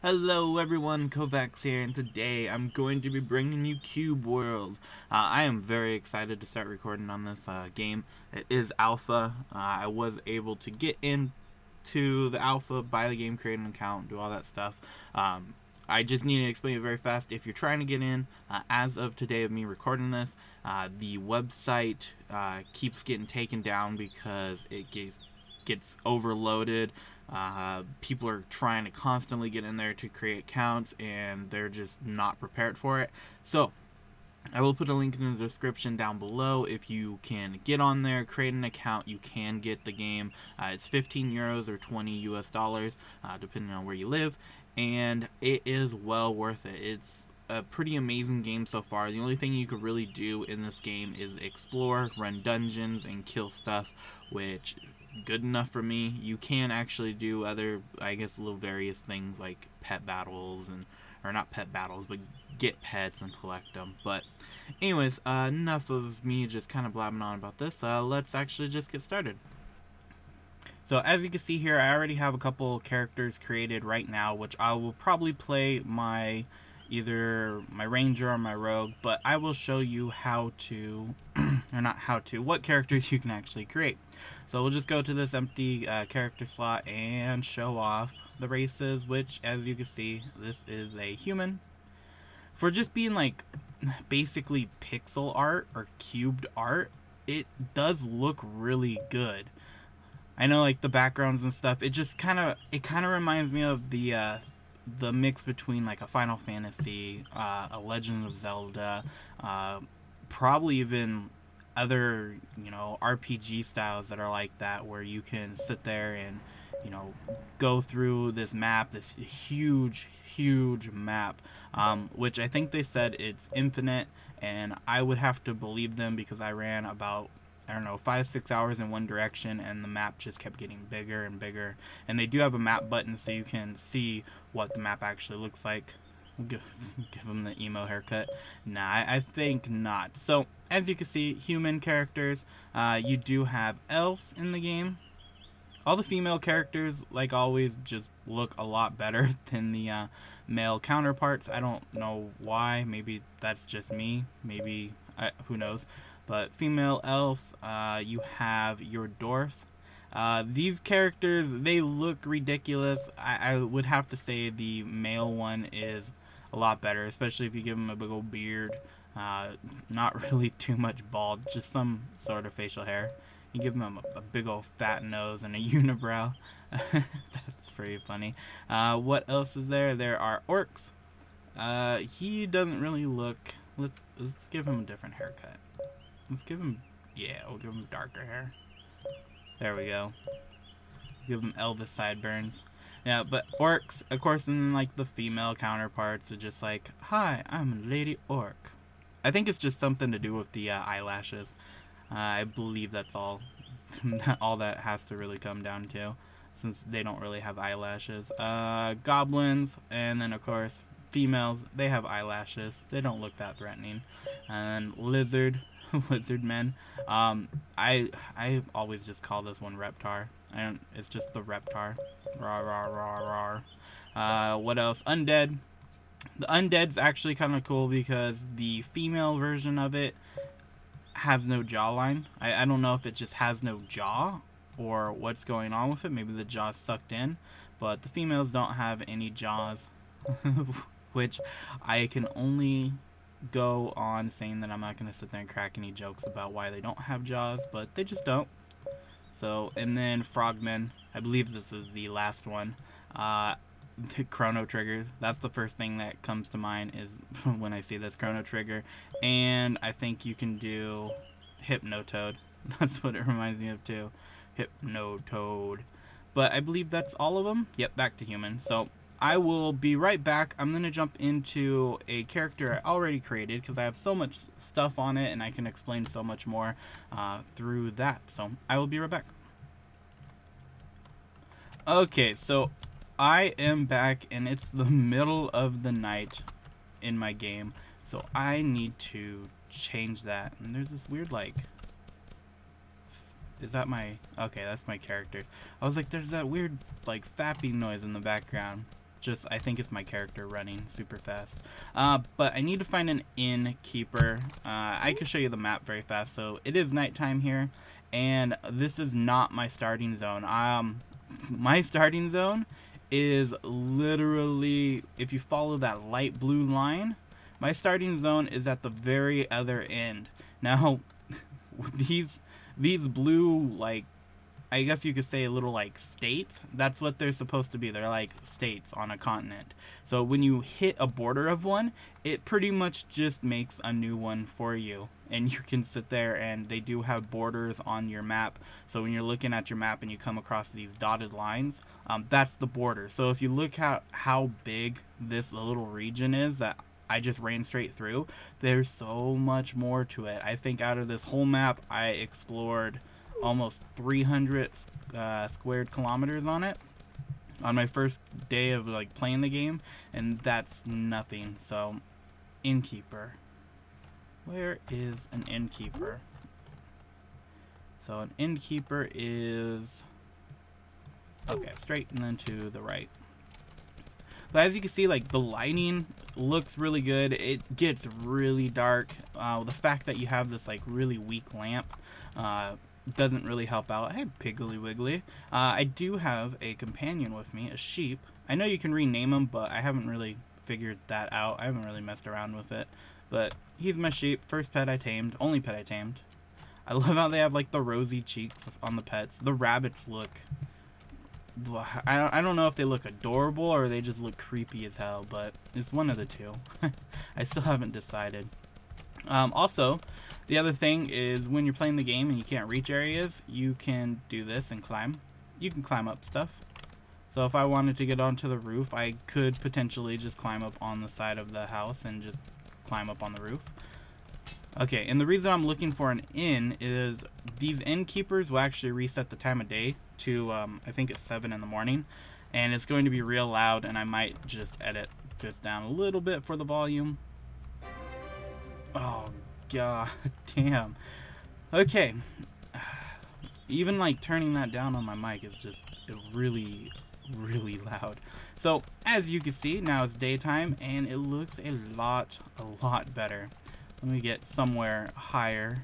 Hello everyone, Covex here, and today I'm going to be bringing you Cube World. I am very excited to start recording on this game. It is alpha. I was able to get into the alpha, buy the game, create an account, do all that stuff. I just need to explain it very fast. If you're trying to get in, as of today of me recording this, the website keeps getting taken down because it gets overloaded. People are trying to constantly get in there to create accounts, and they're just not prepared for it. So I will put a link in the description down below. If you can get on there, create an account, you can get the game. It's 15 euros or 20 US dollars, depending on where you live, and it is well worth it. It's a pretty amazing game so far. The only thing you could really do in this game is explore, run dungeons, and kill stuff, which good enough for me. You can actually do other, I guess, little various things like pet battles, or not pet battles, but get pets and collect them. But anyways, enough of me just kind of blabbing on about this. Let's actually just get started. So as you can see here, I already have a couple characters created right now, which I will probably play either my ranger or my rogue, but I will show you how to, or not how to, what characters you can actually create. So we'll just go to this empty character slot and show off the races, which, as you can see, this is a human. For just being like basically pixel art or cubed art, it does look really good. I know, like, the backgrounds and stuff, it kind of reminds me of the mix between like a Final Fantasy, a Legend of Zelda, probably even other, RPG styles that are like that, where you can sit there and, go through this map, this huge map, which I think they said it's infinite, and I would have to believe them because I ran about, I don't know, 5-6 hours in one direction, and the map just kept getting bigger and bigger. And they do have a map button so you can see what the map actually looks like. Give them the emo haircut. Nah, I think not. So as you can see, human characters, you do have elves in the game. All the female characters, like always, just look a lot better than the male counterparts. I don't know why. Maybe that's just me. Maybe, who knows. But female elves, you have your dwarfs. These characters, they look ridiculous. I would have to say the male one is a lot better, especially if you give him a big old beard. Not really too much bald, just some sort of facial hair. You give him a big old fat nose and a unibrow. That's pretty funny. What else is there? There are orcs. He doesn't really look... Let's give him a different haircut. Let's give him... Yeah, we'll give him darker hair. There we go. Give him Elvis sideburns. Yeah, but orcs, of course, and then like the female counterparts are just like, "Hi, I'm a lady orc." I think it's just something to do with the eyelashes. I believe that's all that has to really come down to, since they don't really have eyelashes. Goblins, and then of course females, they have eyelashes. They don't look that threatening. And lizard men. I always just call this one Reptar. It's just the Reptar. Rawr, rawr, rawr, rawr. What else? Undead. The undead's actually kind of cool because the female version of it has no jawline. I don't know if it just has no jaw or what's going on with it. Maybe the jaw's sucked in, but the females don't have any jaws, which I can only go on saying that I'm not going to sit there and crack any jokes about why they don't have jaws, but they just don't. So, and then frogmen, I believe this is the last one. The Chrono Trigger, that's the first thing that comes to mind is when I see this, Chrono Trigger. And I think you can do Hypnotoad. That's what it reminds me of too. Hypnotoad. But I believe that's all of them. Yep, back to human. So I will be right back. I'm going to jump into a character I already created because I have so much stuff on it and I can explain so much more through that. So I will be right back. Okay, so I am back and it's the middle of the night in my game. So I need to change that. And there's this weird, like... Is that my... Okay, that's my character. I was like, there's that weird, like, fapping noise in the background. Just, I think it's my character running super fast. But I need to find an innkeeper. I can show you the map very fast. So it is nighttime here, and this is not my starting zone. My starting zone is literally, if you follow that light blue line, my starting zone is at the very other end. Now, these blue, like, I guess you could say a little like states, that's what they're supposed to be. They're like states on a continent. So when you hit a border of one, it pretty much just makes a new one for you. And you can sit there, and they do have borders on your map. So when you're looking at your map and you come across these dotted lines, that's the border. So if you look at how big this little region is that I just ran straight through, there's so much more to it. I think out of this whole map, I explored almost 300 squared kilometers on it on my first day of like playing the game, and that's nothing. So, innkeeper, where is an innkeeper? So an innkeeper is okay, straight and then to the right. But as you can see, like, the lighting looks really good. It gets really dark. The fact that you have this like really weak lamp doesn't really help out. Hey, Piggly Wiggly. I do have a companion with me, a sheep. I know you can rename him, but I haven't really figured that out. I haven't really messed around with it. But he's my sheep. First pet I tamed. Only pet I tamed. I love how they have like the rosy cheeks on the pets. The rabbits look... I don't know if they look adorable or they just look creepy as hell, but it's one of the two. I still haven't decided. Also, the other thing is when you're playing the game and you can't reach areas, you can do this and climb. You can climb up stuff. So if I wanted to get onto the roof, I could potentially just climb up on the side of the house and just climb up on the roof. Okay, and the reason I'm looking for an inn is these innkeepers will actually reset the time of day to, I think it's 7 in the morning. And it's going to be real loud, and I might just edit this down a little bit for the volume. Oh, god damn. Okay. Even like turning that down on my mic is just really, really loud. So, as you can see, now it's daytime, and it looks a lot better. Let me get somewhere higher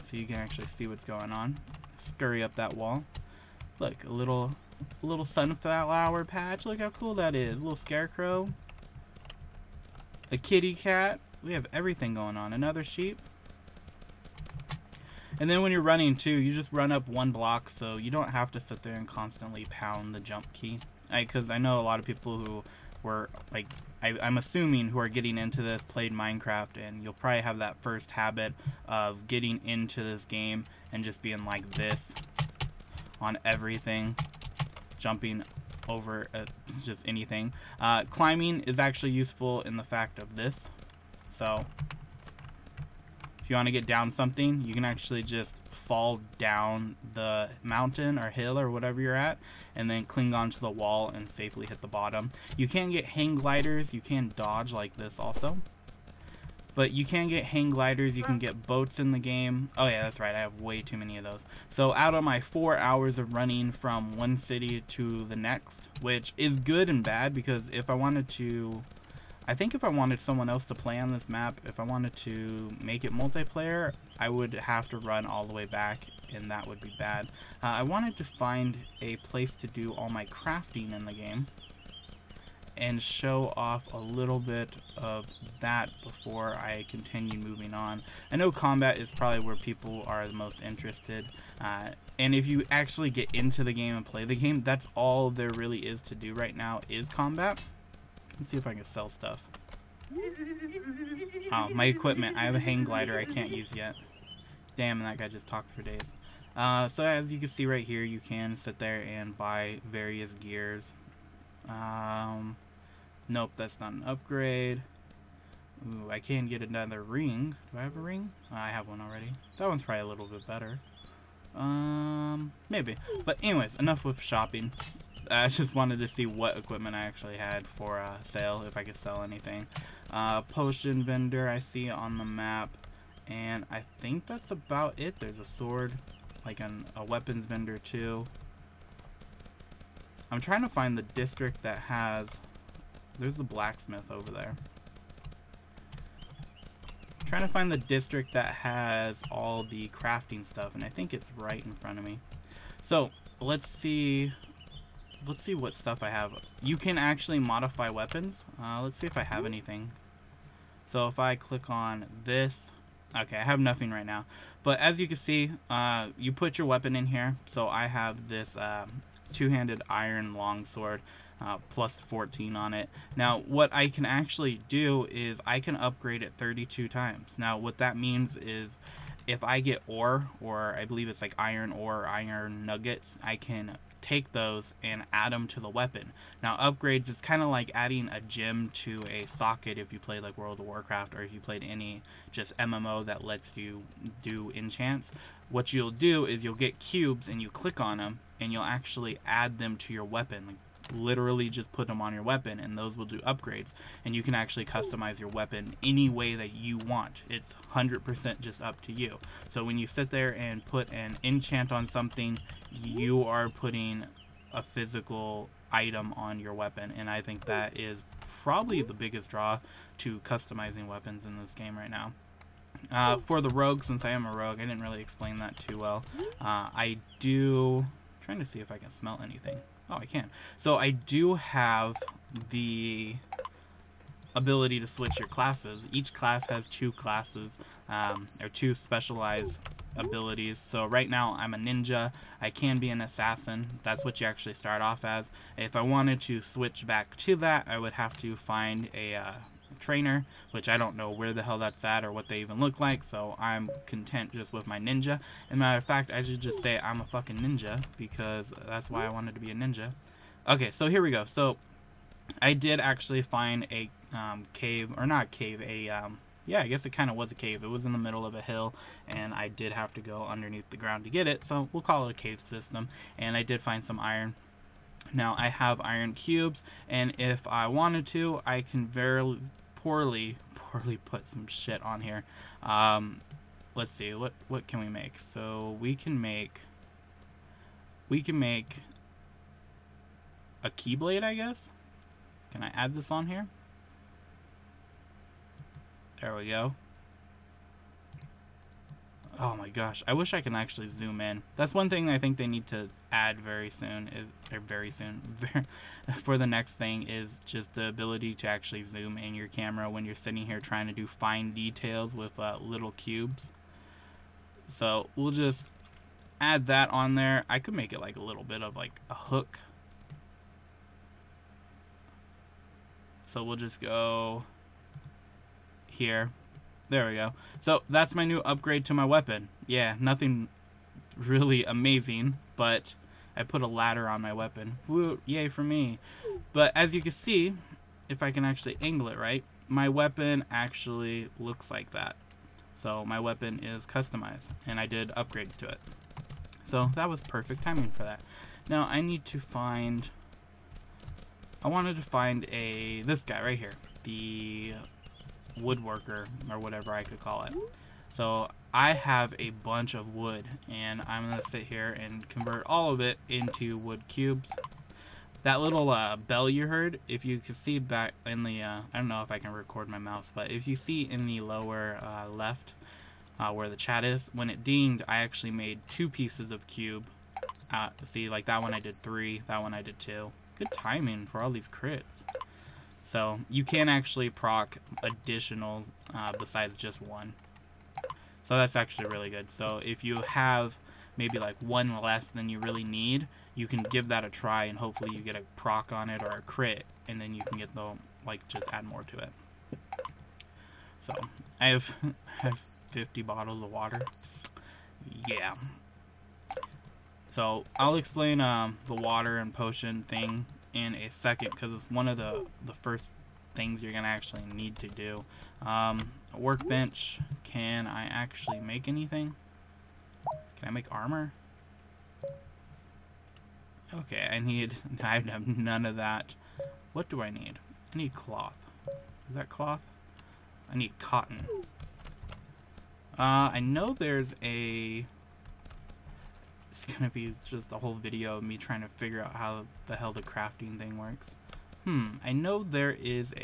so you can actually see what's going on. Scurry up that wall. Look, a little sunflower patch. Look how cool that is. A little scarecrow. A kitty cat. We have everything going on. Another sheep. And then when you're running too, you just run up one block, so you don't have to sit there and constantly pound the jump key. Because I know a lot of people who were like, I'm assuming who are getting into this played Minecraft, and you'll probably have that first habit of getting into this game and just being like this on everything, jumping over just anything. Climbing is actually useful in the fact of this. So if you want to get down something, you can actually just fall down the mountain or hill or whatever you're at, and then cling onto the wall and safely hit the bottom. You can get hang gliders. You can dodge like this also. But you can get hang gliders, you can get boats in the game. Oh yeah, that's right, I have way too many of those. So out of my 4 hours of running from one city to the next, which is good and bad, because if I wanted to... I think if I wanted someone else to play on this map, if I wanted to make it multiplayer, I would have to run all the way back, and that would be bad. I wanted to find a place to do all my crafting in the game and show off a little bit of that before I continue moving on. I know combat is probably where people are the most interested, and if you actually get into the game and play the game, that's all there really is to do right now is combat. Let's see if I can sell stuff. Oh, my equipment. I have a hang glider I can't use yet. Damn, that guy just talked for days. So as you can see right here, you can sit there and buy various gears. Nope, that's not an upgrade. Ooh, I can get another ring. Do I have a ring? I have one already. That one's probably a little bit better. Maybe. But anyways, enough with shopping. I just wanted to see what equipment I actually had for sale, if I could sell anything. Potion vendor I see on the map, and I think that's about it. There's a sword, like a weapons vendor too. I'm trying to find the district that has... There's the blacksmith over there. I'm trying to find the district that has all the crafting stuff, and I think it's right in front of me. So, let's see what stuff I have. You can actually modify weapons. Let's see if I have anything. So if I click on this, okay, I have nothing right now. But as you can see, you put your weapon in here. So I have this two-handed iron longsword, plus 14 on it. Now, what I can actually do is I can upgrade it 32 times. Now, what that means is if I get ore, or I believe it's like iron ore, iron nuggets, I can take those and add them to the weapon. Now, upgrades is kind of like adding a gem to a socket if you play like World of Warcraft, or if you played any just MMO that lets you do enchants. What you'll do is you'll get cubes and you click on them and you'll actually add them to your weapon. Like, literally just put them on your weapon, and those will do upgrades, and you can actually customize your weapon any way that you want. It's 100% just up to you. So when you sit there and put an enchant on something, you are putting a physical item on your weapon, and I think that is probably the biggest draw to customizing weapons in this game right now. For the rogue, since I am a rogue, I didn't really explain that too well. I'm trying to see if I can smell anything. Oh, I can. So I do have the ability to switch your classes. Each class has two classes, or two specialized abilities. So right now I'm a ninja. I can be an assassin. That's what you actually start off as. If I wanted to switch back to that, I would have to find a trainer, which I don't know where the hell that's at or what they even look like, so I'm content just with my ninja. As a matter of fact, I should just say I'm a fucking ninja, because that's why I wanted to be a ninja. Okay, so here we go. So I did actually find a cave, or not cave, yeah, I guess it kind of was a cave. It was in the middle of a hill, and I did have to go underneath the ground to get it, so we'll call it a cave system. And I did find some iron. Now I have iron cubes, and if I wanted to, I can very poorly put some shit on here. Let's see, what can we make? So we can make a keyblade, I guess. Can I add this on here? There we go. Oh my gosh, I wish I can actually zoom in. That's one thing I think they need to add very soon, for the next thing, is just the ability to actually zoom in your camera when you're sitting here trying to do fine details with little cubes. So we'll just add that on there. I could make it like a little bit of like a hook. So we'll just go here. There we go. So that's my new upgrade to my weapon. Yeah, nothing really amazing, but I put a ladder on my weapon. Woo, yay for me. But as you can see, if I can actually angle it right, my weapon actually looks like that. So my weapon is customized, and I did upgrades to it. So that was perfect timing for that. Now I need to find... I wanted to find this guy right here. The woodworker, or whatever I could call it. So I have a bunch of wood, and I'm gonna sit here and convert all of it into wood cubes. That little bell you heard, if you can see back in the I don't know if I can record my mouse, but if you see in the lower left where the chat is, when it dinged, I actually made 2 pieces of cube. See, like that one I did 3, that one I did 2. Good timing for all these crits. So you can actually proc additionals besides just 1. So that's actually really good. So if you have maybe like 1 less than you really need, you can give that a try, and hopefully you get a proc on it or a crit, and then you can get the, like, just add more to it. So I have 50 bottles of water. Yeah. So I'll explain the water and potion thing in a second, because it's one of the first things you're gonna actually need to do. A workbench. Can I actually make anything? Can I make armor? Okay, I have none of that. What do I need? I need cloth. Is that cloth? I need cotton. I know there's a it's gonna be just a whole video of me trying to figure out how the hell the crafting thing works. I know there is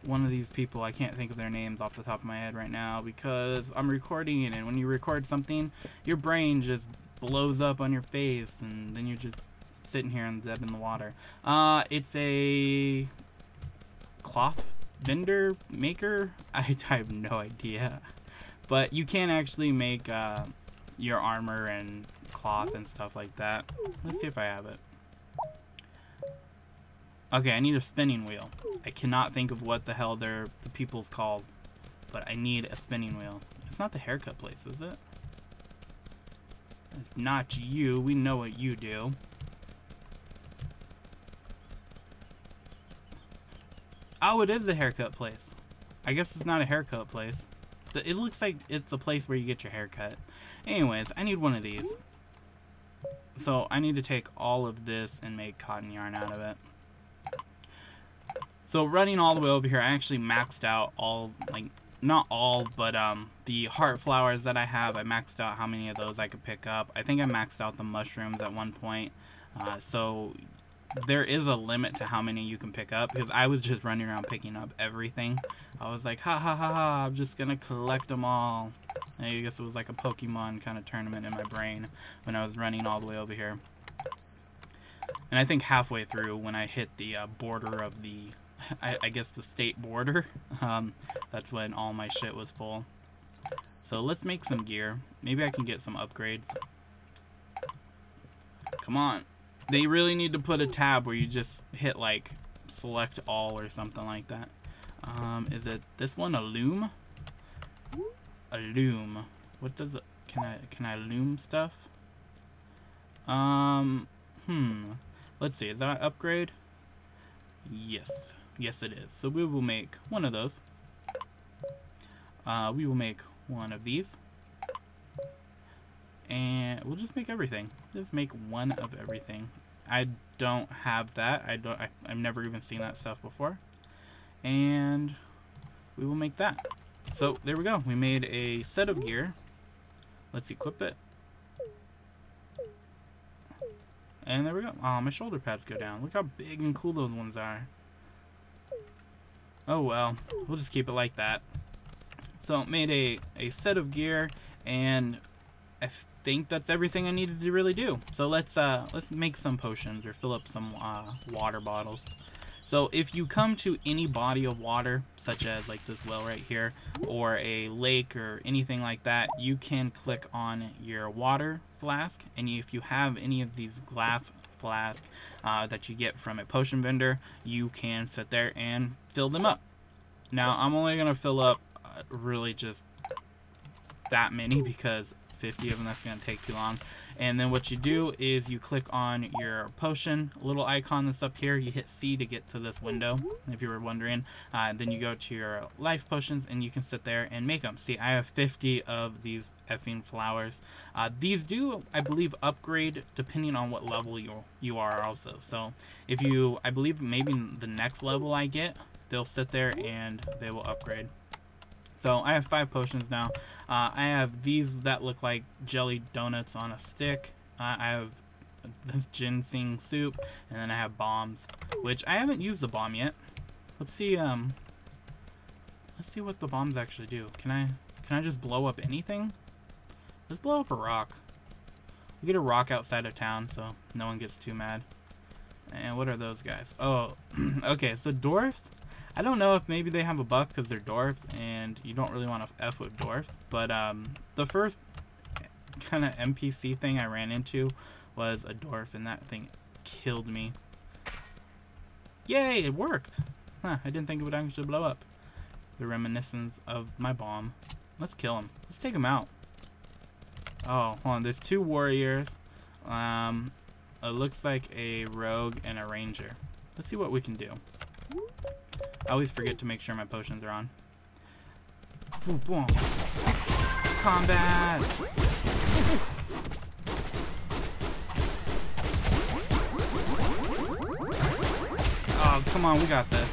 one of these people, I can't think of their names off the top of my head right now because I'm recording it, and when you record something, your brain just blows up on your face, and then you're just sitting here and dead in the water. It's a cloth vendor maker? I have no idea. But you can actually make your armor and cloth and stuff like that. Let's see if I have it. Okay, I need a spinning wheel. I cannot think of what the hell the people's called, but I need a spinning wheel. It's not the haircut place, is it? It's not you. We know what you do. Oh, it is the haircut place. I guess it's not a haircut place. It looks like it's a place where you get your haircut. Anyways, I need one of these. So I need to take all of this and make cotton yarn out of it. So running all the way over here, I actually maxed out all, like, not all, but the heart flowers that I have, I maxed out how many of those I could pick up. I think I maxed out the mushrooms at one point. So there is a limit to how many you can pick up, because I was just running around picking up everything. I was like, ha ha ha ha, I'm just gonna collect them all. And I guess it was like a Pokemon kind of tournament in my brain when I was running all the way over here. And I think halfway through, when I hit the border of the, I guess the state border, that's when all my shit was full. So let's make some gear. Maybe I can get some upgrades. Come on. They really need to put a tab where you just hit like select all or something like that. Is it this one, a loom? A loom. What does it, can I loom stuff? Let's see, is that an upgrade? Yes. Yes it is. So we will make one of those. We will make one of these. And we'll just make everything. Just make one of everything. I don't have that. I've never even seen that stuff before. And we will make that. So there we go. We made a set of gear. Let's equip it. And there we go. Oh, my shoulder pads go down. Look how big and cool those ones are. Oh well, we'll just keep it like that. So made a set of gear, and I think that's everything I needed to really do. So let's make some potions or fill up some water bottles. So if you come to any body of water, such as like this well right here, or a lake or anything like that, you can click on your water flask, and if you have any of these glass flasks that you get from a potion vendor, you can sit there and fill them up. Now I'm only gonna fill up really just that many, because 50 of them, that's going to take too long. And then what you do is you click on your potion little icon that's up here. You hit C to get to this window, if you were wondering. Then you go to your life potions, and you can sit there and make them. See, I have 50 of these effing flowers. These do, I believe, upgrade depending on what level you are also. So if you, I believe maybe the next level I get, they'll sit there and they will upgrade. So I have 5 potions now. I have these that look like jelly donuts on a stick. I have this ginseng soup, and then I have bombs, which I haven't used the bomb yet. Let's see what the bombs actually do. Can I just blow up anything? Let's blow up a rock. We get a rock outside of town, so no one gets too mad. And what are those guys? Oh, okay, so dwarfs. I don't know if maybe they have a buff because they're dwarfs and you don't really want to F with dwarfs, but the first kind of NPC thing I ran into was a dwarf, and that thing killed me. Yay, it worked! Huh, I didn't think it would actually blow up. The reminiscence of my bomb. Let's kill him. Let's take him out. Oh, hold on, there's 2 warriors. It looks like a rogue and a ranger. Let's see what we can do. I always forget to make sure my potions are on. Boom, boom. Combat! Oh, come on, we got this.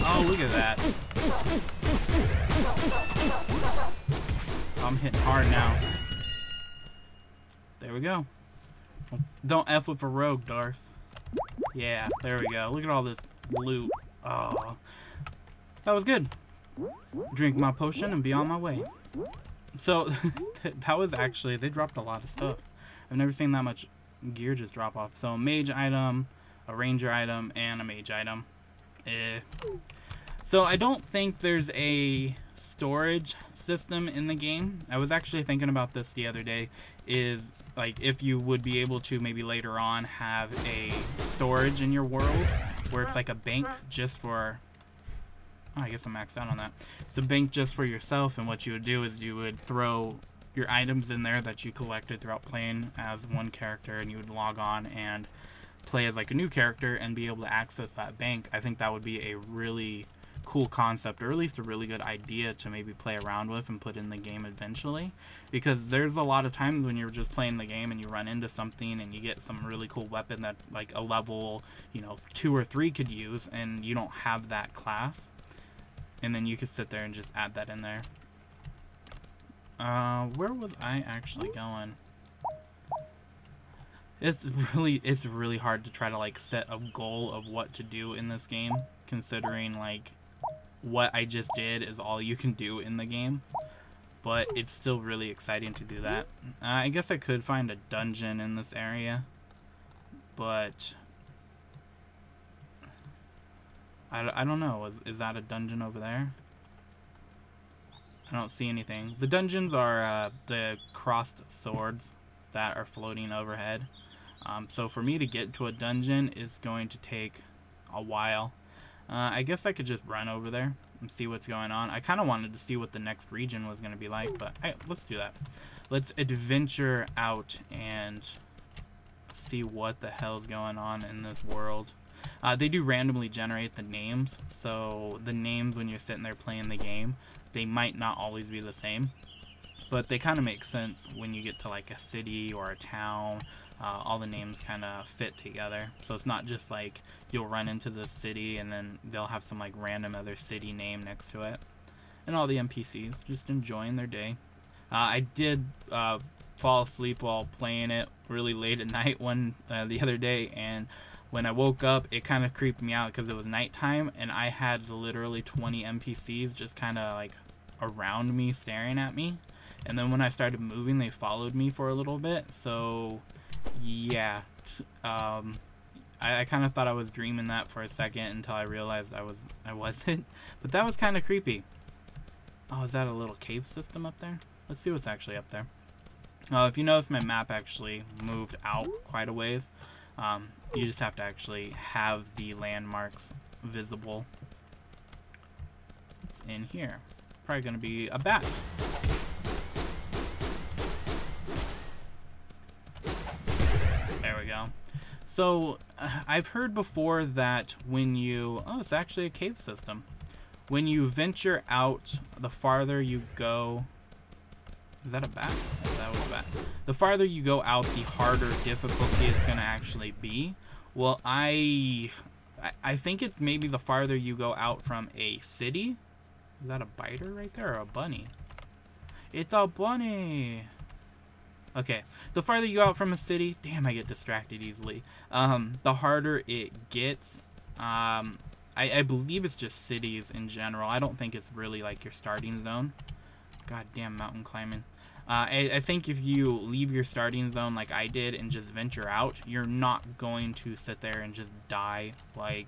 Oh, look at that. I'm hitting hard now. There we go. Don't F with a rogue, Darth. Yeah, there we go. Look at all this loot. Oh, that was good. Drink my potion and be on my way. So, that was actually, they dropped a lot of stuff. I've never seen that much gear just drop off. So, a mage item, a ranger item, and a mage item. So, I don't think there's a storage system in the game. I was actually thinking about this the other day, is like if you would be able to maybe later on have a storage in your world where it's like a bank just for, oh, I guess I'm maxed out on that. It's a bank just for yourself, and what you would do is you would throw your items in there that you collected throughout playing as one character, and you would log on and play as like a new character and be able to access that bank. I think that would be a really cool concept, or at least a really good idea to maybe play around with and put in the game eventually, because there's a lot of times when you're just playing the game and you run into something and you get some really cool weapon that like a level, you know, 2 or 3 could use, and you don't have that class, and then you could sit there and just add that in there. Where was I actually going? It's really hard to try to like set a goal of what to do in this game, considering like what I just did is all you can do in the game, but it's still really exciting to do that. I guess I could find a dungeon in this area, but I don't know. Is that a dungeon over there? I don't see anything. The dungeons are the crossed swords that are floating overhead. So for me to get to a dungeon is going to take a while. I guess I could just run over there and see what's going on. I kind of wanted to see what the next region was going to be like, but let's do that. Let's adventure out and see what the hell's going on in this world. They do randomly generate the names, so the names when you're sitting there playing the game, they might not always be the same, but they kind of make sense when you get to like a city or a town. All the names kind of fit together, so it's not just like you'll run into the city and then they'll have some like random other city name next to it. And all the NPCs just enjoying their day. I did fall asleep while playing it really late at night the other day, and when I woke up it kind of creeped me out because it was nighttime and I had literally 20 NPCs just kind of like around me staring at me, and then when I started moving they followed me for a little bit. So yeah, I kind of thought I was dreaming that for a second until I realized I wasn't, but that was kind of creepy. Oh, is that a little cave system up there? Let's see what's actually up there. If you notice, my map actually moved out quite a ways. You just have to actually have the landmarks visible. It's in here. Probably gonna be a bat. There we go. So I've heard before that when you, oh, it's actually a cave system. When you venture out, the farther you go, is that a bat? Oh, that was a bat. The farther you go out, the harder difficulty it's gonna actually be. Well, I think it's maybe the farther you go out from a city. Is that a biter right there or a bunny? It's a bunny. Okay, the farther you go out from a city, damn, I get distracted easily. The harder it gets. I believe it's just cities in general. I don't think it's really like your starting zone. Goddamn mountain climbing. I think if you leave your starting zone like I did and just venture out, you're not going to sit there and just die like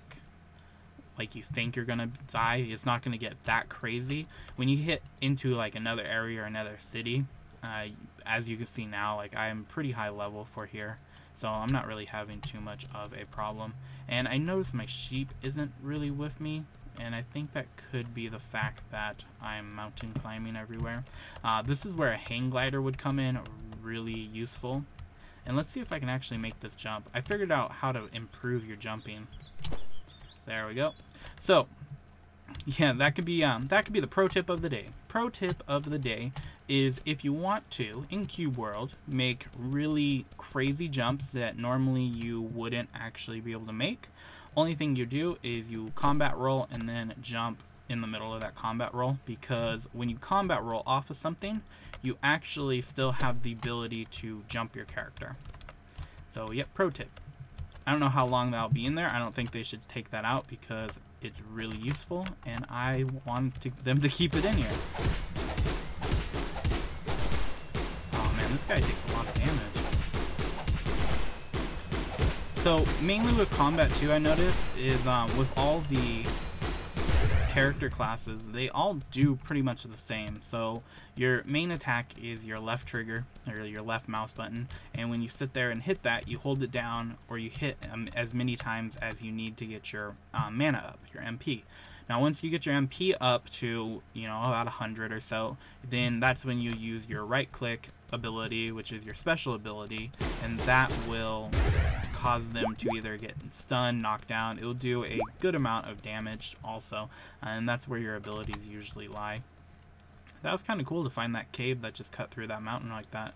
you think you're gonna die. It's not gonna get that crazy. When you hit into like another area or another city, as you can see now, like I am pretty high level for here, so I'm not really having too much of a problem. And I noticed my sheep isn't really with me, and I think that could be the fact that I'm mountain climbing everywhere. This is where a hang glider would come in really useful. And let's see if I can actually make this jump. I figured out how to improve your jumping. There we go. So yeah, that could be the pro tip of the day. Pro tip of the day is, if you want to, in Cube World, make really crazy jumps that normally you wouldn't actually be able to make, only thing you do is you combat roll and then jump in the middle of that combat roll, because when you combat roll off of something, you actually still have the ability to jump your character. So, yep, pro tip. I don't know how long that'll be in there. I don't think they should take that out because it's really useful, and I want them to keep it in here. Oh man, this guy takes a lot of damage. So, mainly with combat too, I noticed, is with all the character classes, they all do pretty much the same. So your main attack is your left trigger, or your left mouse button, and when you sit there and hit that, you hold it down, or you hit as many times as you need to get your mana up, your MP. Now once you get your MP up to, you know, about 100 or so, then that's when you use your right click ability, which is your special ability, and that will cause them to either get stunned, knocked down. It will do a good amount of damage also, and that's where your abilities usually lie. That was kind of cool to find that cave that just cut through that mountain like that.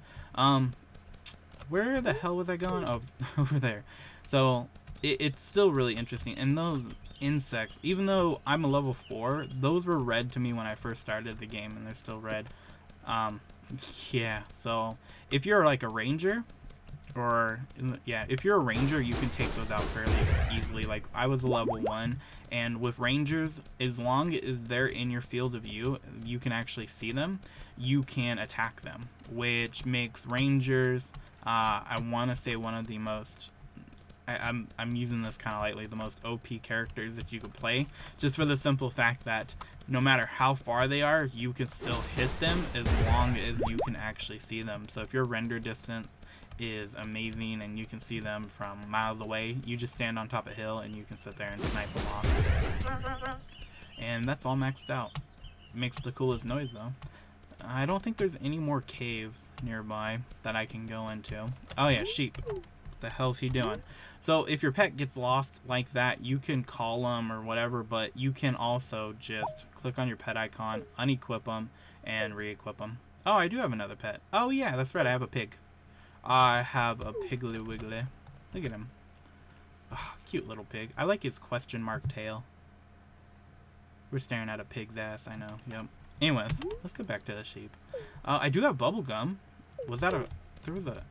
Where the hell was I going? Oh, over there. So it's still really interesting, and those insects, even though I'm a level 4, those were red to me when I first started the game, and they're still red. Yeah, so if you're like a ranger, or yeah, if you're a ranger, you can take those out fairly easily. Like I was a level 1, and with rangers, as long as they're in your field of view, you can actually see them, you can attack them, which makes rangers, I want to say, one of the most, I'm using this kind of lightly, the most OP characters that you could play, just for the simple fact that no matter how far they are, you can still hit them as long as you can actually see them. So if your render distance is amazing and you can see them from miles away, you just stand on top of a hill and you can sit there and snipe them off. And that's all maxed out. Makes the coolest noise though. I don't think there's any more caves nearby that I can go into. Oh yeah, sheep. What the hell's he doing? So if your pet gets lost like that, you can call them or whatever, but you can also just click on your pet icon, unequip them, and re-equip them. Oh, I do have another pet. Oh yeah, that's right, I have a pig. I have a Piggly Wiggly. Look at him. Oh, cute little pig. I like his question mark tail. We're staring at a pig's ass, I know. Yep. Anyways, let's go back to the sheep. I do have bubblegum. Was that a... There was a...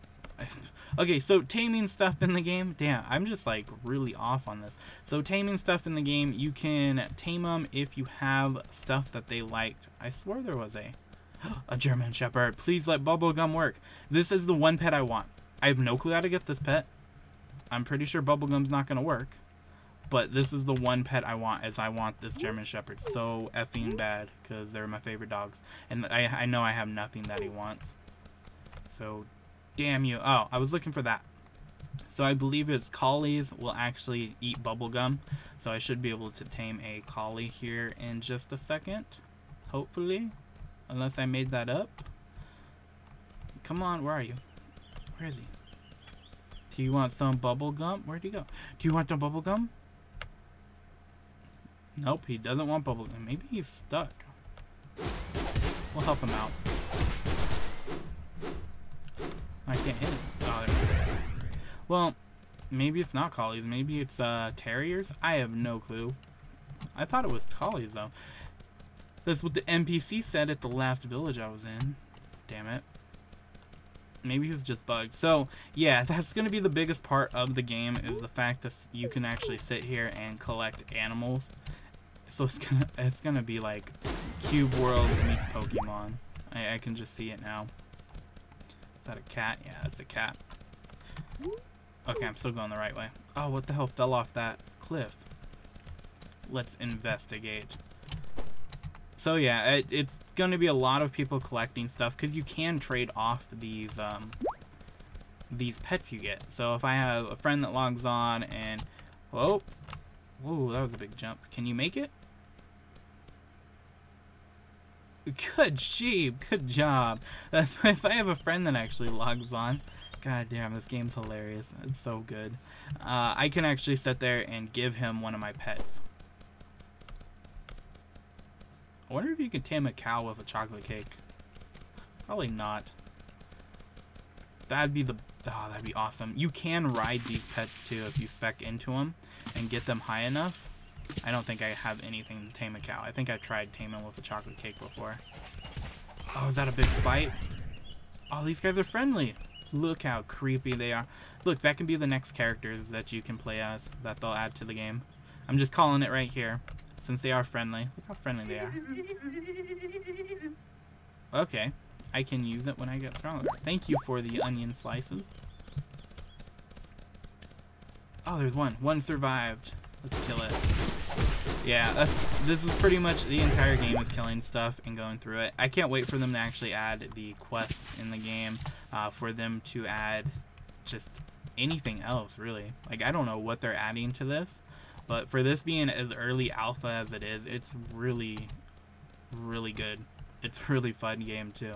Okay, so taming stuff in the game. Damn, I'm just like really off on this. So taming stuff in the game, you can tame them if you have stuff that they liked. I swore there was a German Shepherd. Please let bubblegum work. This is the one pet I want. I have no clue how to get this pet. I'm pretty sure bubblegum's not going to work. But this is the one pet I want, as I want this German Shepherd so effing bad, because they're my favorite dogs. And I know I have nothing that he wants. So, damn you. Oh, I was looking for that. So I believe it's collies will actually eat bubblegum. So I should be able to tame a collie here in just a second. Hopefully. Unless I made that up. Come on, where are you? Where is he? Do you want some bubblegum? Where'd he go? Do you want some bubblegum? Nope, he doesn't want bubblegum. Maybe he's stuck. We'll help him out. I can't hit him. Oh, there we go. Well, maybe it's not collies. Maybe it's terriers? I have no clue. I thought it was collies, though. That's what the NPC said at the last village I was in. Damn it. Maybe he was just bugged. So, yeah, that's going to be the biggest part of the game, is the fact that you can actually sit here and collect animals. So it's gonna be like Cube World meets Pokemon. I can just see it now. Is that a cat? Yeah, that's a cat. Okay, I'm still going the right way. Oh, what the hell fell off that cliff? Let's investigate. So yeah, it's going to be a lot of people collecting stuff, because you can trade off these pets you get. So if I have a friend that logs on and... Whoa, that was a big jump. Can you make it? Good sheep, good job. That's if I have a friend that actually logs on. God damn, this game's hilarious. It's so good. I can actually sit there and give him one of my pets. I wonder if you can tame a cow with a chocolate cake. Probably not. That'd be that'd be awesome. You can ride these pets too if you spec into them and get them high enough. I don't think I have anything to tame a cow. I think I tried taming with a chocolate cake before. Oh, is that a big fight? Oh, these guys are friendly. Look how creepy they are. Look, that can be the next characters that you can play as, that they'll add to the game. I'm just calling it right here, since they are friendly. Look how friendly they are. Okay, I can use it when I get stronger. Thank you for the onion slices. Oh, there's one. One survived. Let's kill it. Yeah, this is pretty much the entire game is killing stuff and going through it. I can't wait for them to actually add the quest in the game, for them to add just anything else, really. Like, I don't know what they're adding to this, but for this being as early alpha as it is, it's really, really good. It's a really fun game, too.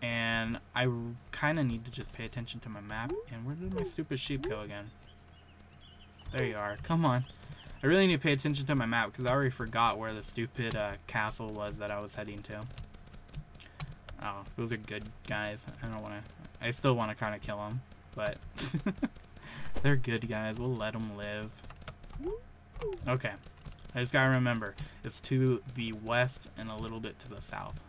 And I kind of need to just pay attention to my map. And where did my stupid sheep go again? There you are. Come on. I really need to pay attention to my map because I already forgot where the stupid castle was that I was heading to. Oh, those are good guys. I still want to kind of kill them, but they're good guys. We'll let them live. Okay. I just gotta remember, it's to the west and a little bit to the south.